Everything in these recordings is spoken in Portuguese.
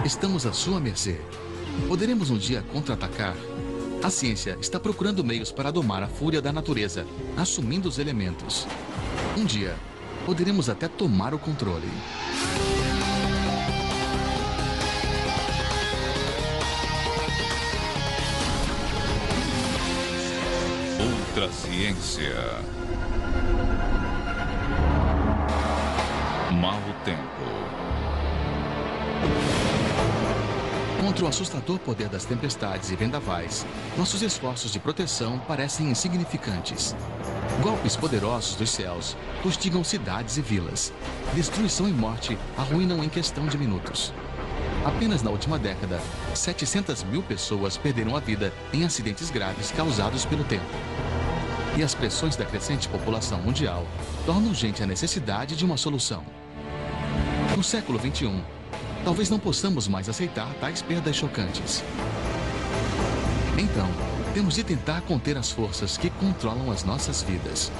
Estamos à sua mercê. Poderemos um dia contra-atacar? A ciência está procurando meios para domar a fúria da natureza, assumindo os elementos. Um dia, poderemos até tomar o controle. Ultra ciência. Mau tempo. Contra o assustador poder das tempestades e vendavais, nossos esforços de proteção parecem insignificantes. Golpes poderosos dos céus fustigam cidades e vilas. Destruição e morte arruinam em questão de minutos. Apenas na última década, 700 mil pessoas perderam a vida em acidentes graves causados pelo tempo. E as pressões da crescente população mundial tornam urgente a necessidade de uma solução. No século XXI, talvez não possamos mais aceitar tais perdas chocantes. Então, temos de tentar conter as forças que controlam as nossas vidas.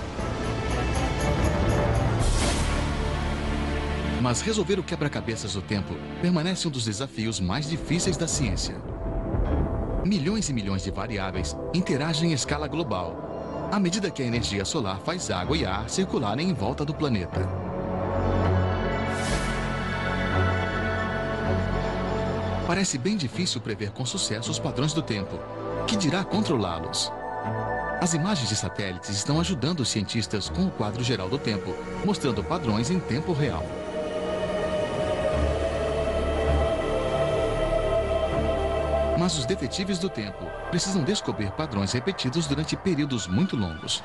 Mas resolver o quebra-cabeças do tempo permanece um dos desafios mais difíceis da ciência. Milhões e milhões de variáveis interagem em escala global, à medida que a energia solar faz água e ar circularem em volta do planeta. Parece bem difícil prever com sucesso os padrões do tempo. Que dirá controlá-los? As imagens de satélites estão ajudando os cientistas com o quadro geral do tempo, mostrando padrões em tempo real. Mas os detetives do tempo precisam descobrir padrões repetidos durante períodos muito longos.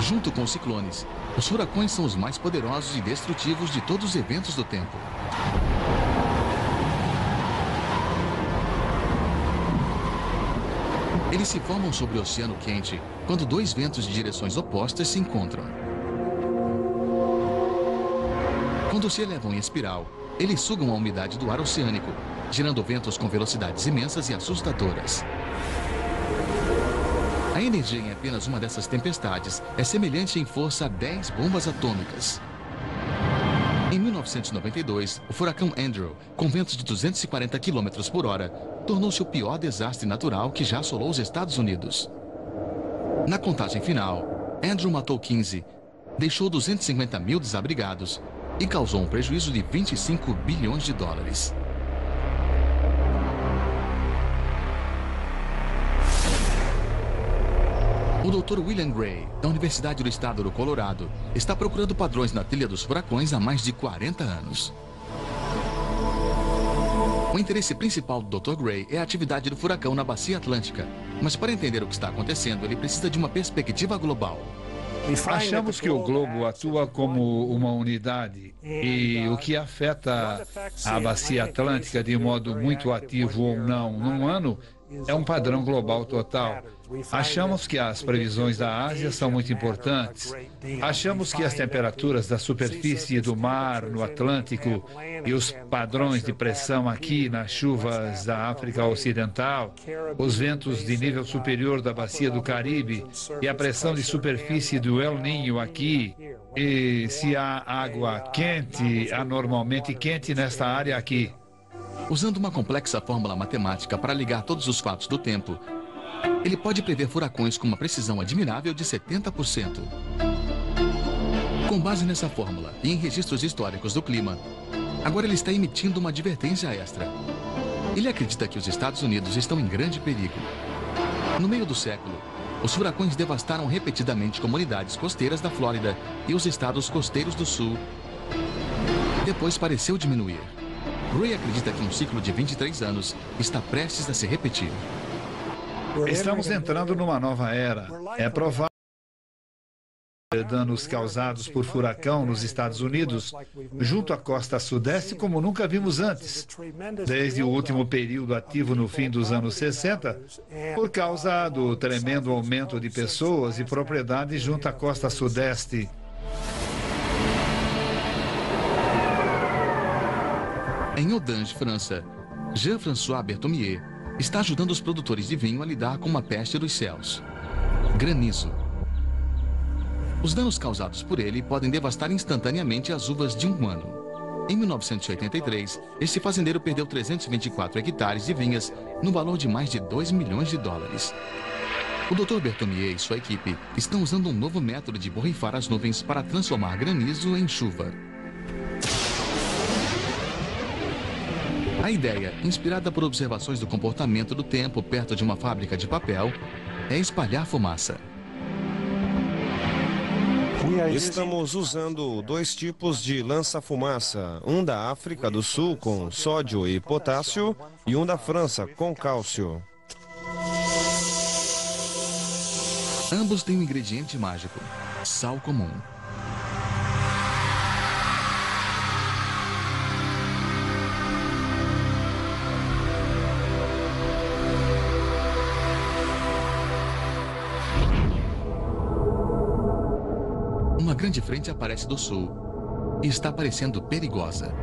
Junto com os ciclones, os furacões são os mais poderosos e destrutivos de todos os eventos do tempo. Eles se formam sobre o oceano quente quando dois ventos de direções opostas se encontram. Quando se elevam em espiral, eles sugam a umidade do ar oceânico, gerando ventos com velocidades imensas e assustadoras. A energia em apenas uma dessas tempestades é semelhante em força a 10 bombas atômicas. Em 1992, o furacão Andrew, com ventos de 240 km por hora, tornou-se o pior desastre natural que já assolou os Estados Unidos. Na contagem final, Andrew matou 15, deixou 250 mil desabrigados e causou um prejuízo de 25 bilhões de dólares. O Dr. William Gray, da Universidade do Estado do Colorado, está procurando padrões na trilha dos furacões há mais de 40 anos. O interesse principal do Dr. Gray é a atividade do furacão na Bacia Atlântica. Mas para entender o que está acontecendo, ele precisa de uma perspectiva global. Achamos que o globo atua como uma unidade e o que afeta a Bacia Atlântica de modo muito ativo ou não num ano é um padrão global total. Achamos que as previsões da Ásia são muito importantes. Achamos que as temperaturas da superfície do mar no Atlântico e os padrões de pressão aqui nas chuvas da África Ocidental, os ventos de nível superior da Bacia do Caribe e a pressão de superfície do El Niño aqui, e se há água quente, anormalmente quente nesta área aqui. Usando uma complexa fórmula matemática para ligar todos os fatos do tempo, ele pode prever furacões com uma precisão admirável de 70%. Com base nessa fórmula e em registros históricos do clima, agora ele está emitindo uma advertência extra. Ele acredita que os Estados Unidos estão em grande perigo. No meio do século, os furacões devastaram repetidamente comunidades costeiras da Flórida e os estados costeiros do sul. Depois pareceu diminuir. Ray acredita que um ciclo de 23 anos está prestes a se repetir. Estamos entrando numa nova era. É provável que danos causados por furacão nos Estados Unidos, junto à costa sudeste, como nunca vimos antes, desde o último período ativo no fim dos anos 60, por causa do tremendo aumento de pessoas e propriedades junto à costa sudeste. Em Audange, França, Jean-François Berthomier está ajudando os produtores de vinho a lidar com uma peste dos céus: granizo. Os danos causados por ele podem devastar instantaneamente as uvas de um ano. Em 1983, este fazendeiro perdeu 324 hectares de vinhas no valor de mais de 2 milhões de dólares. O Dr. Berthomier e sua equipe estão usando um novo método de borrifar as nuvens para transformar granizo em chuva. A ideia, inspirada por observações do comportamento do tempo perto de uma fábrica de papel, é espalhar fumaça. Estamos usando 2 tipos de lança-fumaça, um da África do Sul com sódio e potássio e um da França com cálcio. Ambos têm um ingrediente mágico, sal comum. Uma grande frente aparece do sul e está parecendo perigosa.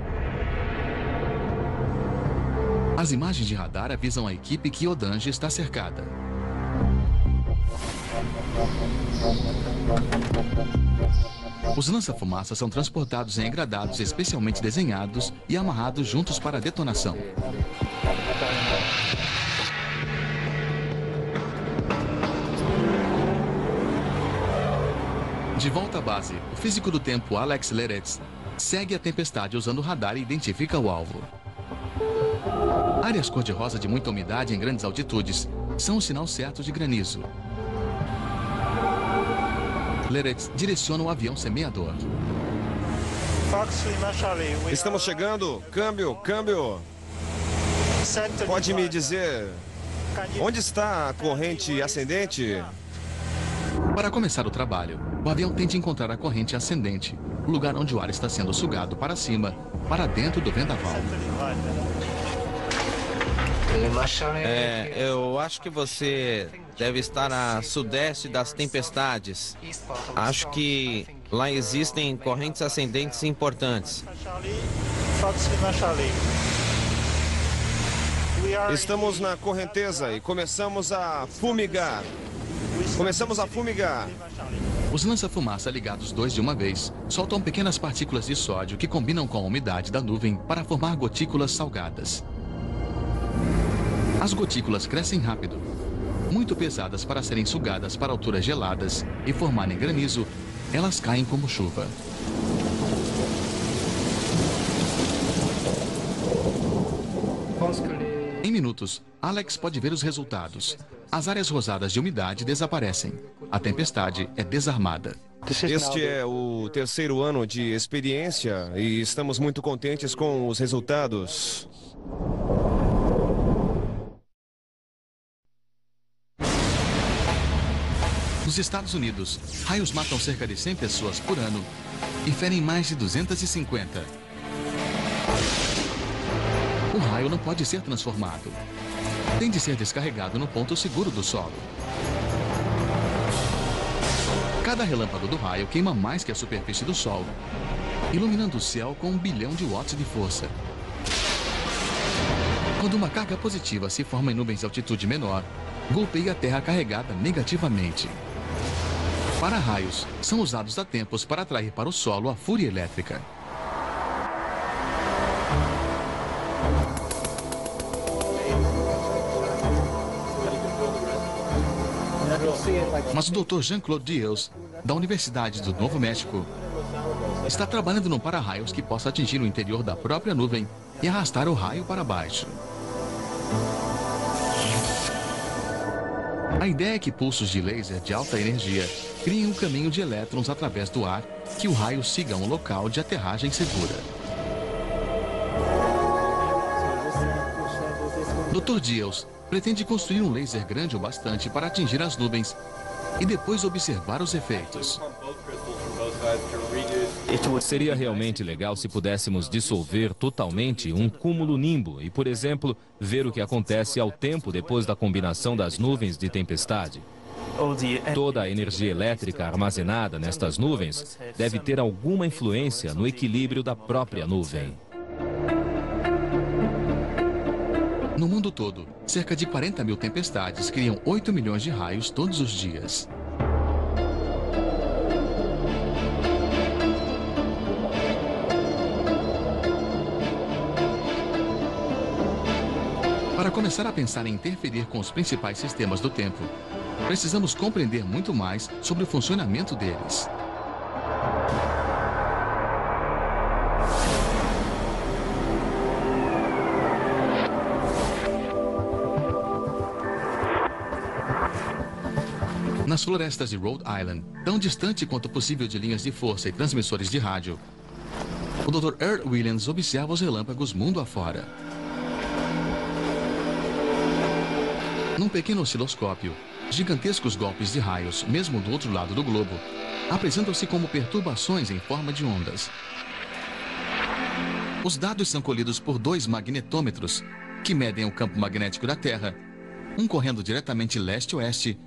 As imagens de radar avisam a equipe que Odange está cercada. Os lança-fumaça são transportados em engradados especialmente desenhados e amarrados juntos para a detonação. De volta à base, o físico do tempo Alex Leretz segue a tempestade usando o radar e identifica o alvo. Áreas cor-de-rosa de muita umidade em grandes altitudes são o sinal certo de granizo. Leretz direciona o avião semeador. Estamos chegando. Câmbio, câmbio. Pode me dizer onde está a corrente ascendente? Para começar o trabalho, o avião tenta encontrar a corrente ascendente, o lugar onde o ar está sendo sugado para cima, para dentro do vendaval. Eu acho que você deve estar a sudeste das tempestades. Acho que lá existem correntes ascendentes importantes. Estamos na correnteza e começamos a fumigar. Os lança-fumaça ligados 2 de uma vez soltam pequenas partículas de sódio que combinam com a umidade da nuvem para formar gotículas salgadas. As gotículas crescem rápido, muito pesadas para serem sugadas para alturas geladas e formarem granizo, elas caem como chuva. Em minutos, Alex pode ver os resultados. As áreas rosadas de umidade desaparecem. A tempestade é desarmada. Este é o 3º ano de experiência e estamos muito contentes com os resultados. Nos Estados Unidos, raios matam cerca de 100 pessoas por ano e ferem mais de 250. O raio não pode ser transformado. Tem de ser descarregado no ponto seguro do solo. Cada relâmpago do raio queima mais que a superfície do Sol, iluminando o céu com 1 bilhão de watts de força. Quando uma carga positiva se forma em nuvens de altitude menor, golpeia a Terra carregada negativamente. Para raios, são usados a tempos para atrair para o solo a fúria elétrica. Mas o Dr. Jean-Claude Diels, da Universidade do Novo México, está trabalhando num para-raios que possa atingir o interior da própria nuvem e arrastar o raio para baixo. A ideia é que pulsos de laser de alta energia criem um caminho de elétrons através do ar que o raio siga um local de aterragem segura. Dr. Diels pretende construir um laser grande o bastante para atingir as nuvens e depois observar os efeitos. Seria realmente legal se pudéssemos dissolver totalmente um cúmulo nimbo e, por exemplo, ver o que acontece ao tempo depois da combinação das nuvens de tempestade. Toda a energia elétrica armazenada nestas nuvens deve ter alguma influência no equilíbrio da própria nuvem. No mundo todo, cerca de 40 mil tempestades criam 8 milhões de raios todos os dias. começar a pensar em interferir com os principais sistemas do tempo, precisamos compreender muito mais sobre o funcionamento deles. Nas florestas de Rhode Island, tão distante quanto possível de linhas de força e transmissores de rádio, o Dr. Earl Williams observa os relâmpagos mundo afora. Num pequeno osciloscópio, gigantescos golpes de raios, mesmo do outro lado do globo, apresentam-se como perturbações em forma de ondas. Os dados são colhidos por 2 magnetômetros, que medem o campo magnético da Terra, um correndo diretamente leste-oeste,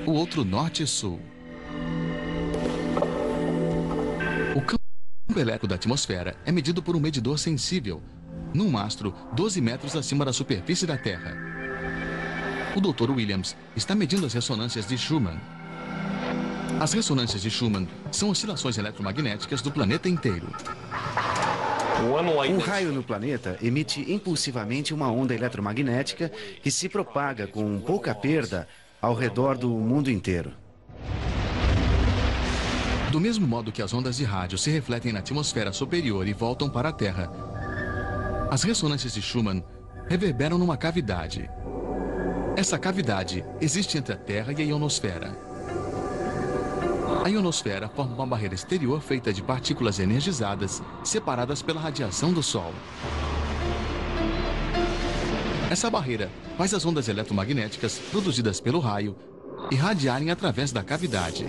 o outro norte-sul. O campo elétrico da atmosfera é medido por um medidor sensível, num mastro 12 metros acima da superfície da Terra. O Dr. Williams está medindo as ressonâncias de Schumann. As ressonâncias de Schumann são oscilações eletromagnéticas do planeta inteiro. Um raio no planeta emite impulsivamente uma onda eletromagnética que se propaga com pouca perda ao redor do mundo inteiro. Do mesmo modo que as ondas de rádio se refletem na atmosfera superior e voltam para a Terra, as ressonâncias de Schumann reverberam numa cavidade. Essa cavidade existe entre a Terra e a ionosfera. A ionosfera forma uma barreira exterior feita de partículas energizadas separadas pela radiação do Sol. Essa barreira faz as ondas eletromagnéticas produzidas pelo raio irradiarem através da cavidade.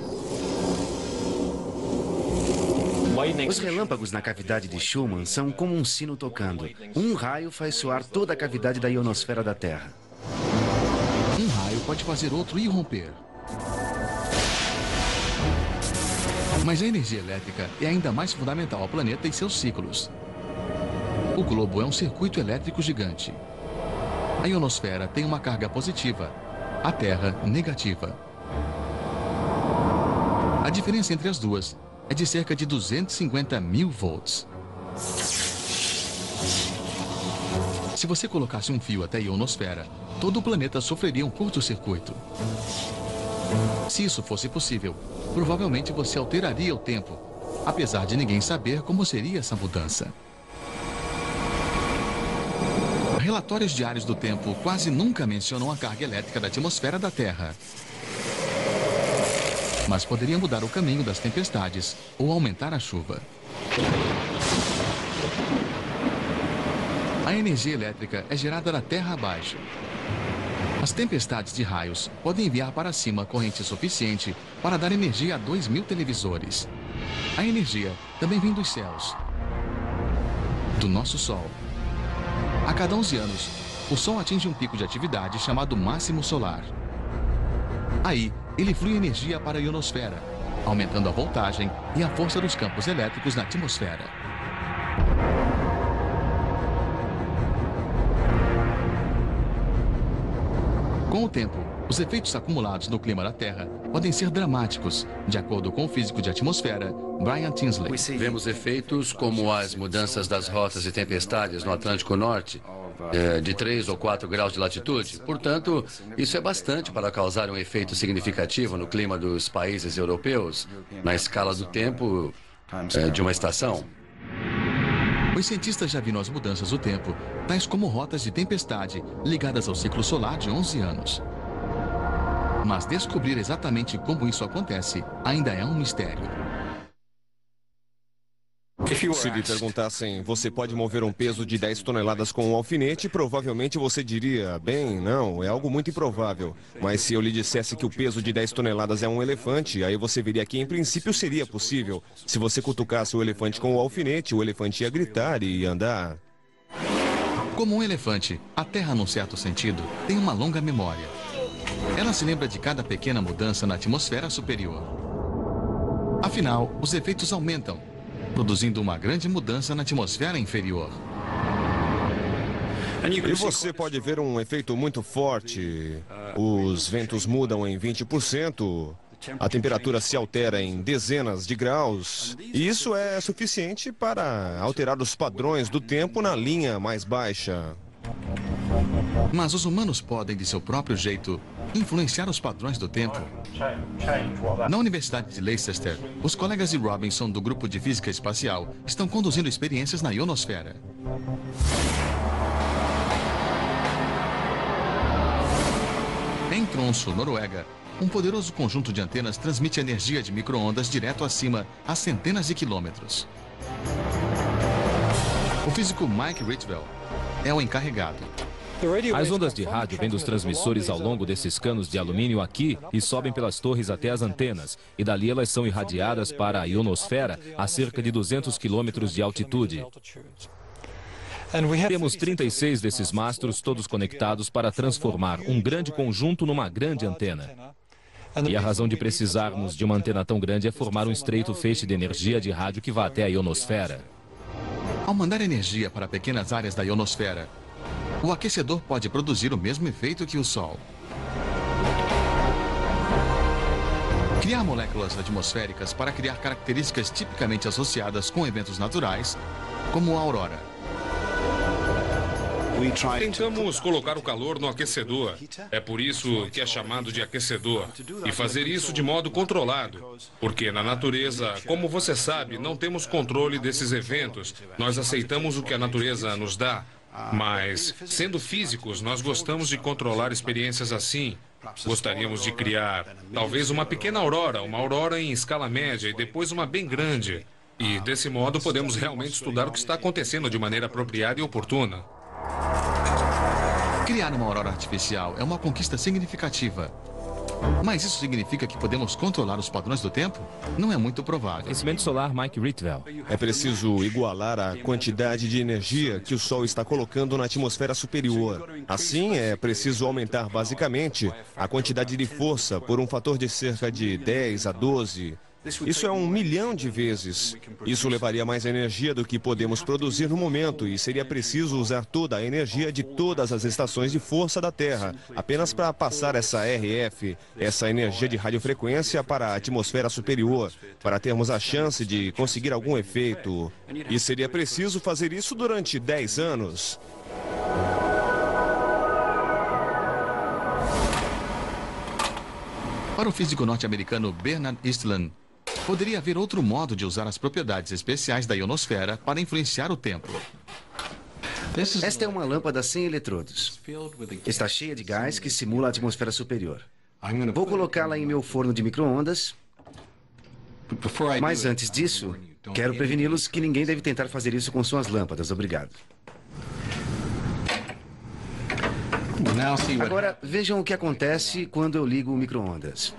Os relâmpagos na cavidade de Schumann são como um sino tocando. Um raio faz soar toda a cavidade da ionosfera da Terra. Um raio pode fazer outro irromper. Mas a energia elétrica é ainda mais fundamental ao planeta e seus ciclos. O globo é um circuito elétrico gigante. A ionosfera tem uma carga positiva, a Terra negativa. A diferença entre as duas é de cerca de 250 mil volts. Se você colocasse um fio até a ionosfera, todo o planeta sofreria um curto-circuito. Se isso fosse possível, provavelmente você alteraria o tempo, apesar de ninguém saber como seria essa mudança. Relatórios diários do tempo quase nunca mencionam a carga elétrica da atmosfera da Terra. Mas poderia mudar o caminho das tempestades ou aumentar a chuva. A energia elétrica é gerada da terra abaixo. As tempestades de raios podem enviar para cima corrente suficiente para dar energia a 2.000 televisores. A energia também vem dos céus, do nosso Sol. A cada 11 anos, o Sol atinge um pico de atividade chamado máximo solar. Aí, ele flui energia para a ionosfera, aumentando a voltagem e a força dos campos elétricos na atmosfera. Com o tempo, os efeitos acumulados no clima da Terra podem ser dramáticos, de acordo com o físico de atmosfera Brian Tinsley. Vemos efeitos como as mudanças das rotas de tempestades no Atlântico Norte, de 3 ou 4 graus de latitude. Portanto, isso é bastante para causar um efeito significativo no clima dos países europeus, na escala do tempo de uma estação. Os cientistas já viram as mudanças do tempo, tais como rotas de tempestade ligadas ao ciclo solar de 11 anos. Mas descobrir exatamente como isso acontece ainda é um mistério. Se lhe perguntassem, você pode mover um peso de 10 toneladas com um alfinete, provavelmente você diria, bem, não, é algo muito improvável. Mas se eu lhe dissesse que o peso de 10 toneladas é um elefante, aí você veria que em princípio seria possível. Se você cutucasse o elefante com o alfinete, o elefante ia gritar e ia andar. Como um elefante, a Terra, num certo sentido, tem uma longa memória. Ela se lembra de cada pequena mudança na atmosfera superior. Afinal, os efeitos aumentam, produzindo uma grande mudança na atmosfera inferior. E você pode ver um efeito muito forte. Os ventos mudam em 20%, a temperatura se altera em dezenas de graus, e isso é suficiente para alterar os padrões do tempo na linha mais baixa. Mas os humanos podem, de seu próprio jeito, influenciar os padrões do tempo. Na Universidade de Leicester, os colegas de Robinson do Grupo de Física Espacial estão conduzindo experiências na ionosfera. Em Tromsø, Noruega, um poderoso conjunto de antenas transmite energia de micro-ondas direto acima, a centenas de quilômetros. O físico Mike Ritwell é o encarregado. As ondas de rádio vêm dos transmissores ao longo desses canos de alumínio aqui e sobem pelas torres até as antenas. E dali elas são irradiadas para a ionosfera a cerca de 200 quilômetros de altitude. Temos 36 desses mastros todos conectados para transformar um grande conjunto numa grande antena. E a razão de precisarmos de uma antena tão grande é formar um estreito feixe de energia de rádio que vá até a ionosfera. Ao mandar energia para pequenas áreas da ionosfera, o aquecedor pode produzir o mesmo efeito que o Sol. Criar moléculas atmosféricas para criar características tipicamente associadas com eventos naturais, como a aurora. Tentamos colocar o calor no aquecedor. É por isso que é chamado de aquecedor. E fazer isso de modo controlado. Porque na natureza, como você sabe, não temos controle desses eventos. Nós aceitamos o que a natureza nos dá. Mas, sendo físicos, nós gostamos de controlar experiências assim. Gostaríamos de criar, talvez, uma pequena aurora, uma aurora em escala média e depois uma bem grande. E, desse modo, podemos realmente estudar o que está acontecendo de maneira apropriada e oportuna. Criar uma aurora artificial é uma conquista significativa. Mas isso significa que podemos controlar os padrões do tempo? Não é muito provável. Aquecimento solar, Mike Ritwell. É preciso igualar a quantidade de energia que o Sol está colocando na atmosfera superior. Assim, é preciso aumentar basicamente a quantidade de força por um fator de cerca de 10 a 12. Isso é 1 milhão de vezes. Isso levaria mais energia do que podemos produzir no momento e seria preciso usar toda a energia de todas as estações de força da Terra, apenas para passar essa RF, essa energia de radiofrequência para a atmosfera superior, para termos a chance de conseguir algum efeito. E seria preciso fazer isso durante 10 anos. Para o físico norte-americano Bernard Eastlund, poderia haver outro modo de usar as propriedades especiais da ionosfera para influenciar o tempo. Esta é uma lâmpada sem eletrodos. Está cheia de gás que simula a atmosfera superior. Vou colocá-la em meu forno de micro-ondas. Mas antes disso, quero preveni-los que ninguém deve tentar fazer isso com suas lâmpadas. Obrigado. Agora, vejam o que acontece quando eu ligo o micro-ondas.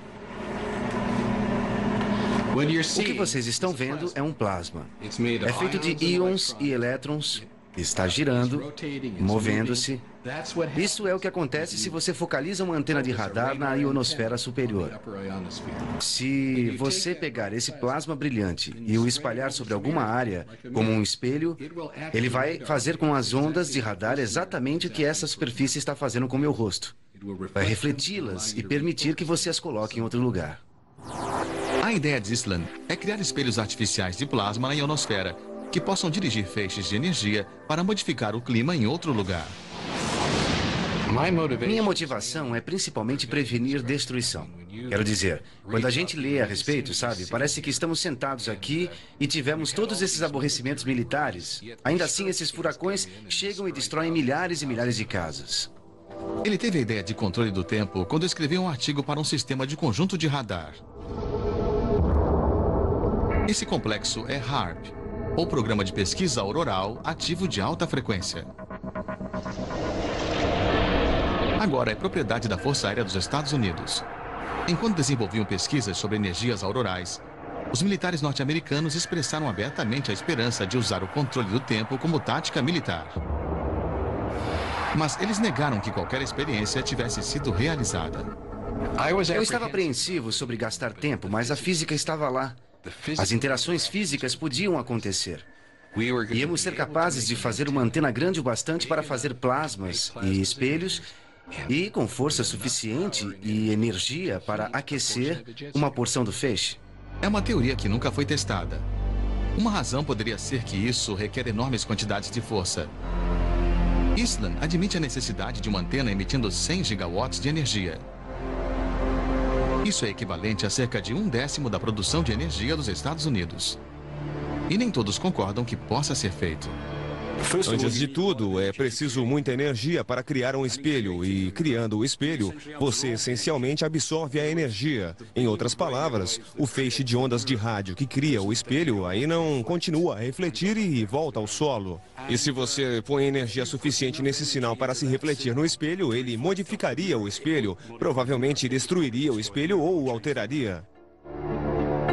O que vocês estão vendo é um plasma. É feito de íons e elétrons. Está girando, movendo-se. Isso é o que acontece se você focaliza uma antena de radar na ionosfera superior. Se você pegar esse plasma brilhante e o espalhar sobre alguma área, como um espelho, ele vai fazer com as ondas de radar exatamente o que essa superfície está fazendo com meu rosto. Vai refleti-las e permitir que você as coloque em outro lugar. A ideia de Eastlund é criar espelhos artificiais de plasma na ionosfera que possam dirigir feixes de energia para modificar o clima em outro lugar. Minha motivação é principalmente prevenir destruição. Quero dizer, quando a gente lê a respeito, sabe, parece que estamos sentados aqui e tivemos todos esses aborrecimentos militares. Ainda assim, esses furacões chegam e destroem milhares e milhares de casas. Ele teve a ideia de controle do tempo quando escreveu um artigo para um sistema de conjunto de radar. Esse complexo é HARP, ou Programa de Pesquisa Auroral Ativo de Alta Frequência. Agora é propriedade da Força Aérea dos Estados Unidos. Enquanto desenvolviam pesquisas sobre energias aurorais, os militares norte-americanos expressaram abertamente a esperança de usar o controle do tempo como tática militar. Mas eles negaram que qualquer experiência tivesse sido realizada. Eu estava apreensivo sobre gastar tempo, mas a física estava lá. As interações físicas podiam acontecer. Íamos ser capazes de fazer uma antena grande o bastante para fazer plasmas e espelhos e com força suficiente e energia para aquecer uma porção do feixe. É uma teoria que nunca foi testada. Uma razão poderia ser que isso requer enormes quantidades de força. Eastland admite a necessidade de uma antena emitindo 100 gigawatts de energia. Isso é equivalente a cerca de 1/10 da produção de energia dos Estados Unidos. E nem todos concordam que possa ser feito. Antes de tudo, é preciso muita energia para criar um espelho e, criando o espelho, você essencialmente absorve a energia. Em outras palavras, o feixe de ondas de rádio que cria o espelho aí não continua a refletir e volta ao solo. E se você põe energia suficiente nesse sinal para se refletir no espelho, ele modificaria o espelho, provavelmente destruiria o espelho ou o alteraria.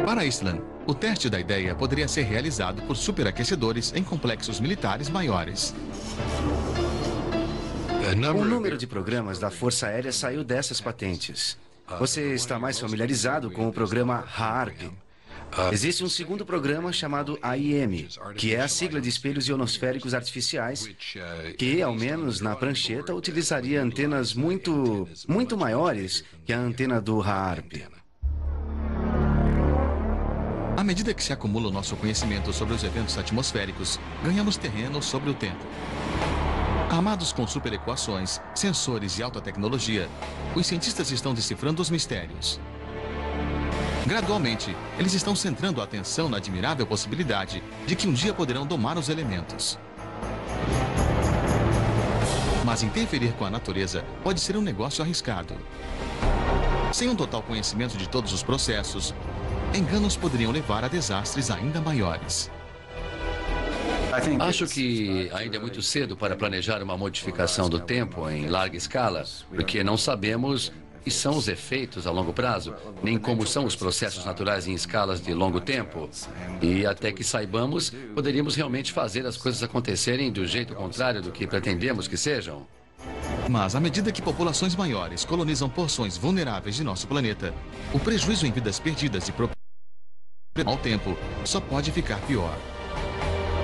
Para Eastland, o teste da ideia poderia ser realizado por superaquecedores em complexos militares maiores. O número de programas da Força Aérea saiu dessas patentes. Você está mais familiarizado com o programa HAARP. Existe um segundo programa chamado AIM, que é a sigla de espelhos ionosféricos artificiais, que, ao menos na prancheta, utilizaria antenas muito maiores que a antena do HAARP. À medida que se acumula o nosso conhecimento sobre os eventos atmosféricos, ganhamos terreno sobre o tempo. Armados com superequações, sensores e alta tecnologia, os cientistas estão decifrando os mistérios. Gradualmente, eles estão centrando a atenção na admirável possibilidade de que um dia poderão domar os elementos. Mas interferir com a natureza pode ser um negócio arriscado. Sem um total conhecimento de todos os processos, enganos poderiam levar a desastres ainda maiores. Acho que ainda é muito cedo para planejar uma modificação do tempo em larga escala, porque não sabemos que são os efeitos a longo prazo, nem como são os processos naturais em escalas de longo tempo. E até que saibamos, poderíamos realmente fazer as coisas acontecerem do jeito contrário do que pretendemos que sejam. Mas à medida que populações maiores colonizam porções vulneráveis de nosso planeta, o prejuízo em vidas perdidas e propriedade ao tempo só pode ficar pior.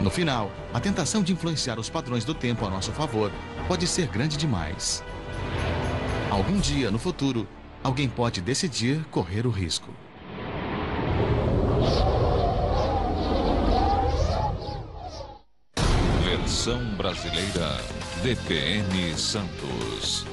No final, a tentação de influenciar os padrões do tempo a nosso favor pode ser grande demais. Algum dia, no futuro, alguém pode decidir correr o risco. Versão brasileira DPM Santos.